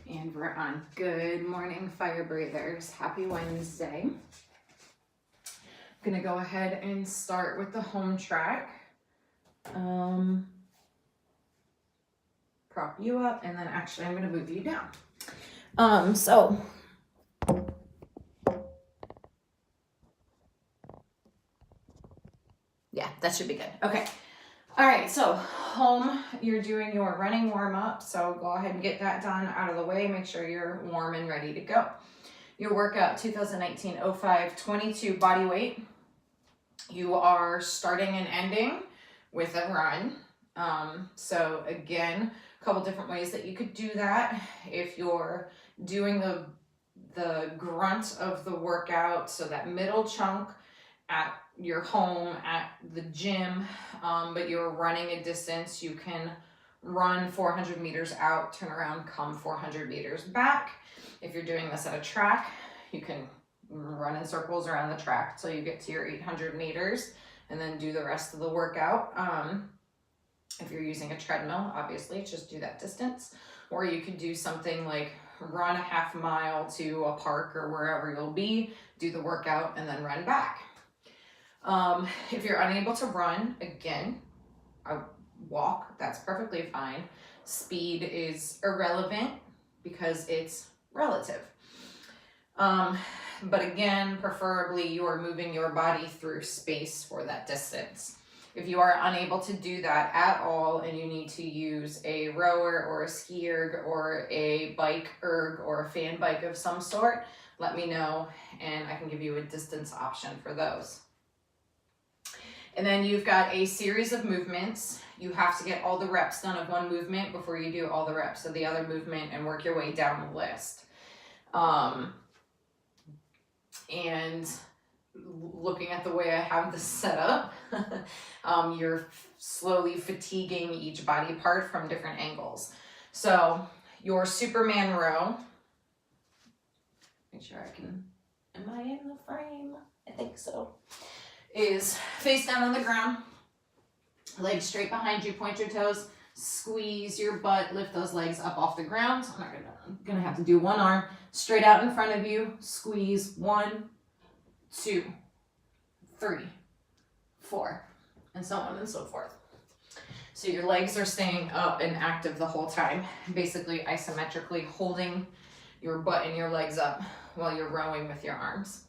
And we're on. Good morning, fire breathers. Happy Wednesday. I'm gonna go ahead and start with the home track. Prop you up, and then actually I'm gonna move you down. Yeah, that should be good. Okay. All right, so home, you're doing your running warm up. So go ahead and get that done out of the way. Make sure you're warm and ready to go. Your workout 2019-05 22 body weight. You are starting and ending with a run. So again, a couple different ways that you could do that. If you're doing the grunt of the workout, so that middle chunk at your home, at the gym, but you're running a distance, you can run 400 meters out, turn around, come 400 meters back. If you're doing this at a track, you can run in circles around the track till you get to your 800 meters and then do the rest of the workout. If you're using a treadmill, obviously just do that distance, or you could do something like run a half mile to a park or wherever you'll be, do the workout and then run back. If you're unable to run, again, a walk, that's perfectly fine. Speed is irrelevant because it's relative. But again, preferably you're moving your body through space for that distance. If you are unable to do that at all and you need to use a rower or a ski erg or a bike erg or a fan bike of some sort, let me know and I can give you a distance option for those. And then you've got a series of movements. You have to get all the reps done of one movement before you do all the reps of the other movement and work your way down the list. And looking at the way I have this set up, you're slowly fatiguing each body part from different angles. So your Superman row, make sure I can, am I in the frame? I think so. Is face down on the ground, legs straight behind you, point your toes, squeeze your butt, lift those legs up off the ground. I'm gonna have to do one arm straight out in front of you, squeeze 1, 2, 3, 4, and so on and so forth. So your legs are staying up and active the whole time, basically isometrically holding your butt and your legs up while you're rowing with your arms.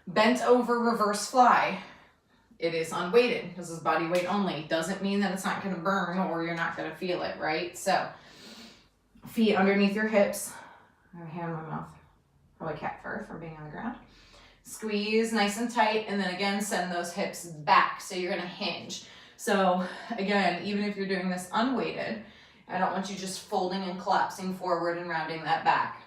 Bent over reverse fly. It is unweighted. This is body weight only. Doesn't mean that it's not going to burn or you're not going to feel it, right? So feet underneath your hips. I have a hand in my mouth. Probably cat fur from being on the ground. Squeeze nice and tight, and then again send those hips back. So you're going to hinge. So again, even if you're doing this unweighted, I don't want you just folding and collapsing forward and rounding that back.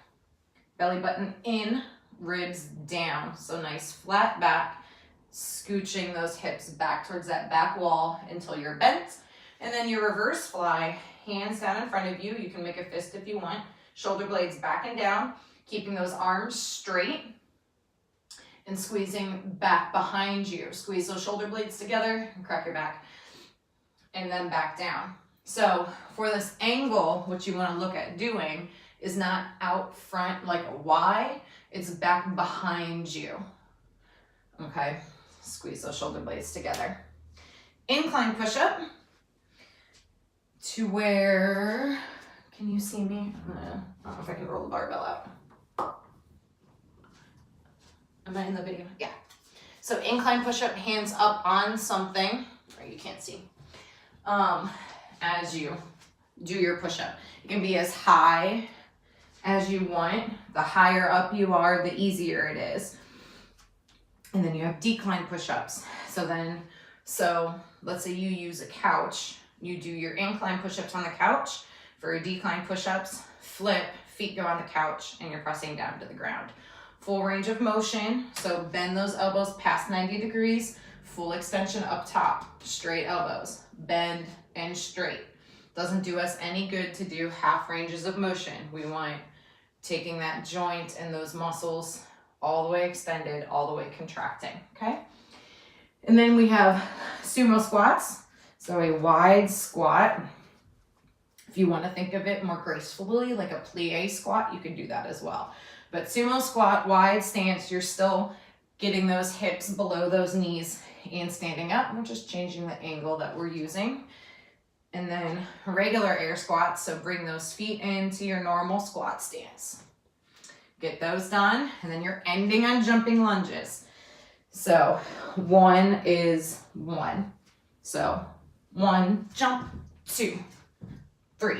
Belly button in, ribs down. So nice flat back, scooching those hips back towards that back wall until you're bent. And then your reverse fly, hands down in front of you. You can make a fist if you want. Shoulder blades back and down, keeping those arms straight and squeezing back behind you. Squeeze those shoulder blades together and crack your back and then back down. So for this angle, what you want to look at doing is not out front like a Y, it's back behind you. Okay, squeeze those shoulder blades together. Incline push-up to where, can you see me? I don't know if I can roll the barbell out. Am I in the video? Yeah. So incline push-up, hands up on something, or you can't see, as you do your push-up. It can be as high as you want. The higher up you are, the easier it is. And then you have decline push-ups. So let's say you use a couch, you do your incline push-ups on the couch. For decline push-ups, flip, feet go on the couch, and you're pressing down to the ground. Full range of motion, so bend those elbows past 90 degrees, full extension up top, straight elbows, bend and straight. Doesn't do us any good to do half ranges of motion. We want taking that joint and those muscles all the way extended, all the way contracting, okay? And then we have sumo squats. So a wide squat, If you want to think of it more gracefully, like a plie squat, you can do that as well. But sumo squat, wide stance, you're still getting those hips below those knees and standing up. We're just changing the angle that we're using. And then regular air squats, so bring those feet into your normal squat stance. Get those done, and then you're ending on jumping lunges. So 1 is 1. So 1, jump, 2, 3,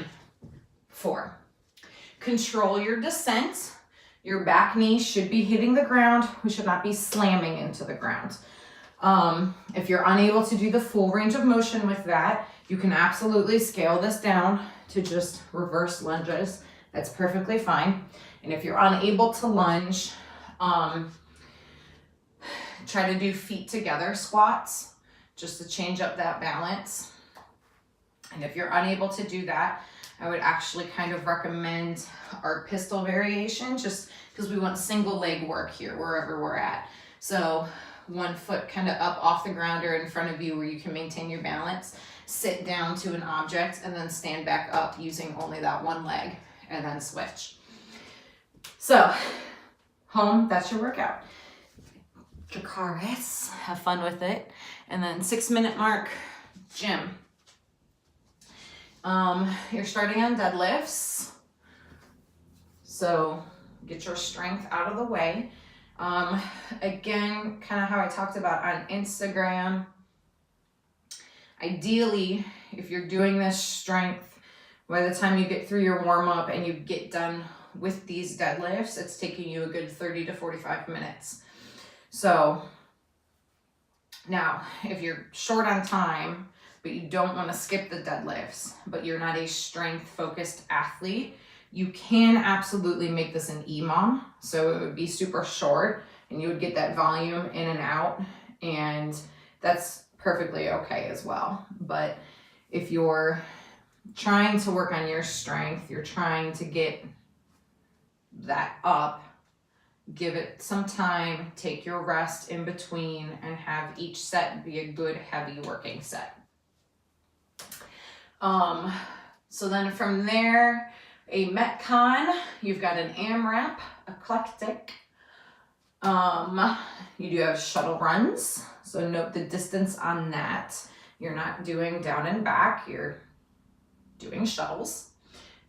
4. Control your descent. Your back knee should be hitting the ground. We should not be slamming into the ground. If you're unable to do the full range of motion with that, you can absolutely scale this down to just reverse lunges. That's perfectly fine. And if you're unable to lunge, try to do feet together squats just to change up that balance. And if you're unable to do that, I would actually kind of recommend our pistol variation, just because we want single leg work here wherever we're at. So 1 foot kind of up off the ground or in front of you where you can maintain your balance, sit down to an object, and then stand back up using only that 1 leg, and then switch. So home, that's your workout. Dracarys, have fun with it. And then 6-minute mark, gym. You're starting on deadlifts. So get your strength out of the way. Again, kind of how I talked about on Instagram, ideally, if you're doing this strength, by the time you get through your warm up and you get done with these deadlifts, it's taking you a good 30 to 45 minutes. So now, if you're short on time, but you don't want to skip the deadlifts, but you're not a strength-focused athlete, you can absolutely make this an EMOM. So it would be super short, and you would get that volume in and out, and that's perfectly okay as well. But if you're trying to work on your strength, you're trying to get that up, give it some time, take your rest in between, and have each set be a good heavy working set. So then from there, a Metcon, you've got an AMRAP, eclectic. You do have shuttle runs, so note the distance on that. You're not doing down and back, you're doing shuttles.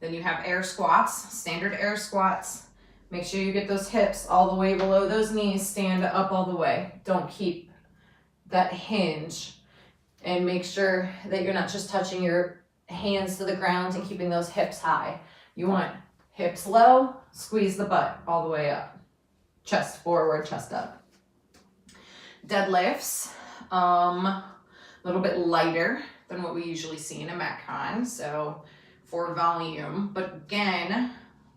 Then you have air squats, standard air squats. Make sure you get those hips all the way below those knees, stand up all the way. Don't keep that hinge, and make sure that you're not just touching your hands to the ground and keeping those hips high. You want hips low, squeeze the butt all the way up. Chest forward, chest up. Deadlifts, a little bit lighter than what we usually see in a Metcon, so for volume, but again,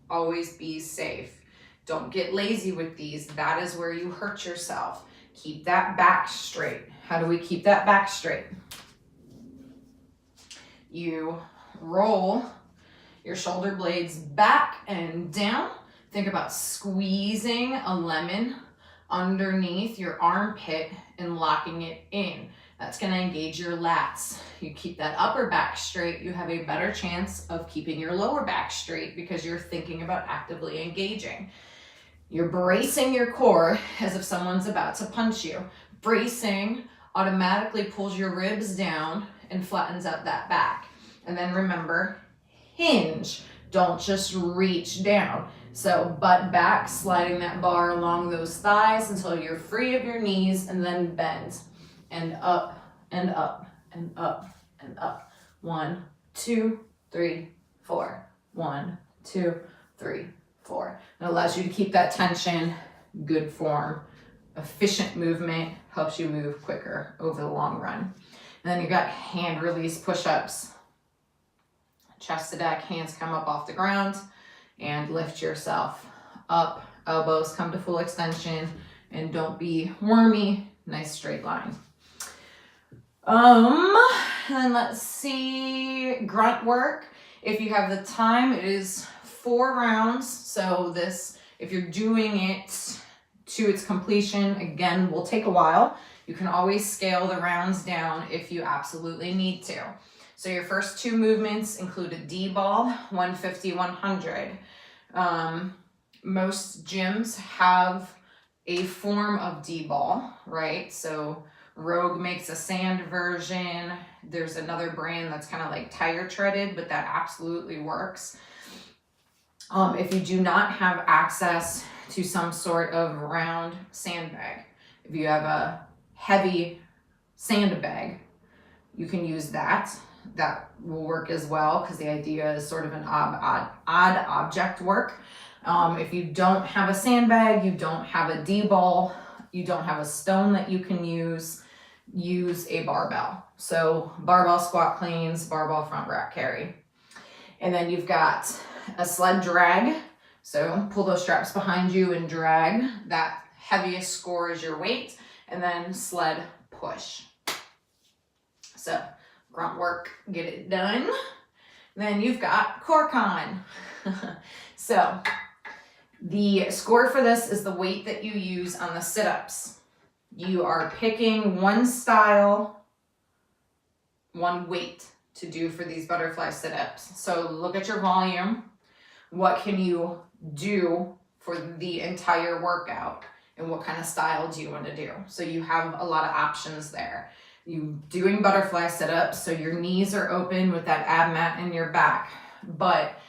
always be safe. Don't get lazy with these. That is where you hurt yourself. Keep that back straight. How do we keep that back straight? You roll your shoulder blades back and down. Think about squeezing a lemon underneath your armpit and locking it in. That's going to engage your lats. You keep that upper back straight, you have a better chance of keeping your lower back straight because you're thinking about actively engaging. You're bracing your core as if someone's about to punch you. Bracing automatically pulls your ribs down and flattens out that back. And then remember, hinge. Don't just reach down. So butt back, sliding that bar along those thighs until you're free of your knees, and then bend. And up, and up, and up, and up. 1, 2, 3, 4. 1, 2, 3, 4. It allows you to keep that tension, good form. Efficient movement helps you move quicker over the long run. And then you've got hand release push-ups. Chest to deck, hands come up off the ground, and lift yourself up. Elbows come to full extension, and don't be wormy. Nice straight line. And let's see, grunt work. If you have the time, it is 4 rounds. So this, if you're doing it to its completion, again, will take a while. You can always scale the rounds down if you absolutely need to. So your first two movements include a D-ball, 150, 100. Most gyms have a form of D-ball, right? So Rogue makes a sand version. There's another brand that's kind of like tire treaded, but that absolutely works. If you do not have access to some sort of round sandbag, if you have a heavy sandbag, you can use that. That will work as well, because the idea is sort of an odd object work. If you don't have a sandbag, you don't have a D-ball, you don't have a stone that you can use a barbell. So barbell squat cleans, barbell front rack carry. And then you've got a sled drag. So pull those straps behind you and drag. That heaviest score is your weight. And then sled push. So grunt work, get it done. Then you've got core con. So the score for this is the weight that you use on the sit-ups. You are picking one style, one weight to do for these butterfly sit-ups. So look at your volume. What can you do for the entire workout? And what kind of style do you want to do? So you have a lot of options there. You doing butterfly sit-ups, so your knees are open with that ab mat in your back, but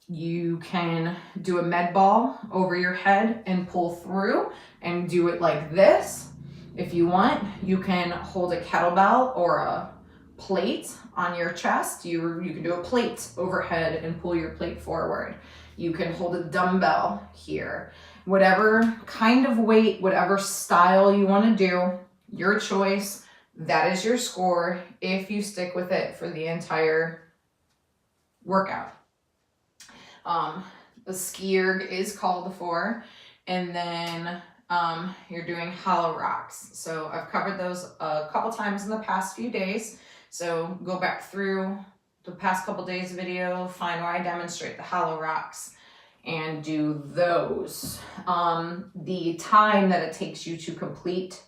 you can do a med ball over your head and pull through and do it like this. If you want, you can hold a kettlebell or a plate on your chest. You can do a plate overhead and pull your plate forward. You can hold a dumbbell here. Whatever kind of weight, whatever style you want to do, your choice. That is your score if you stick with it for the entire workout. The ski erg is called for, and then you're doing hollow rocks. So I've covered those a couple times in the past few days. So go back through the past couple days video, find where I demonstrate the hollow rocks and do those. The time that it takes you to complete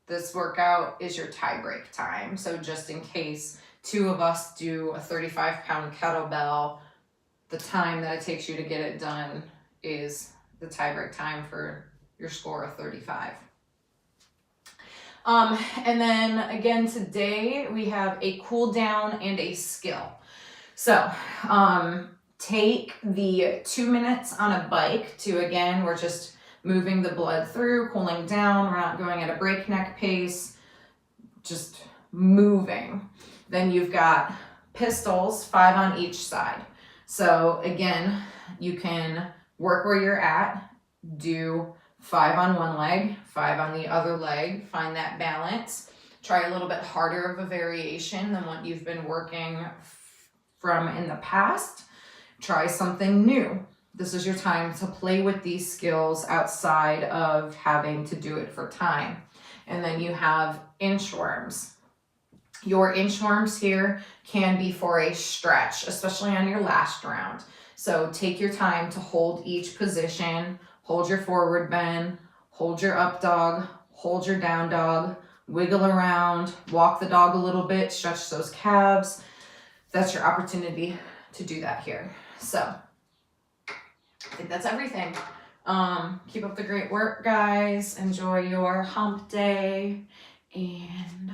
this workout is your tie break time. So just in case two of us do a 35-pound kettlebell, the time that it takes you to get it done is the tie break time for your score of 35. And then again, today we have a cool down and a skill. So take the 2 minutes on a bike to, again, we're just moving the blood through, cooling down. We're not going at a breakneck pace, just moving. Then you've got pistols, 5 on each side. So again, you can work where you're at, do 5 on one leg, 5 on the other leg, find that balance. Try a little bit harder of a variation than what you've been working from in the past. Try something new. This is your time to play with these skills outside of having to do it for time. And then you have inchworms. Your inchworms here can be for a stretch, especially on your last round. So take your time to hold each position, hold your forward bend, hold your up dog, hold your down dog, wiggle around, walk the dog a little bit, stretch those calves. That's your opportunity to do that here. So I think that's everything. Keep up the great work, guys. Enjoy your hump day, and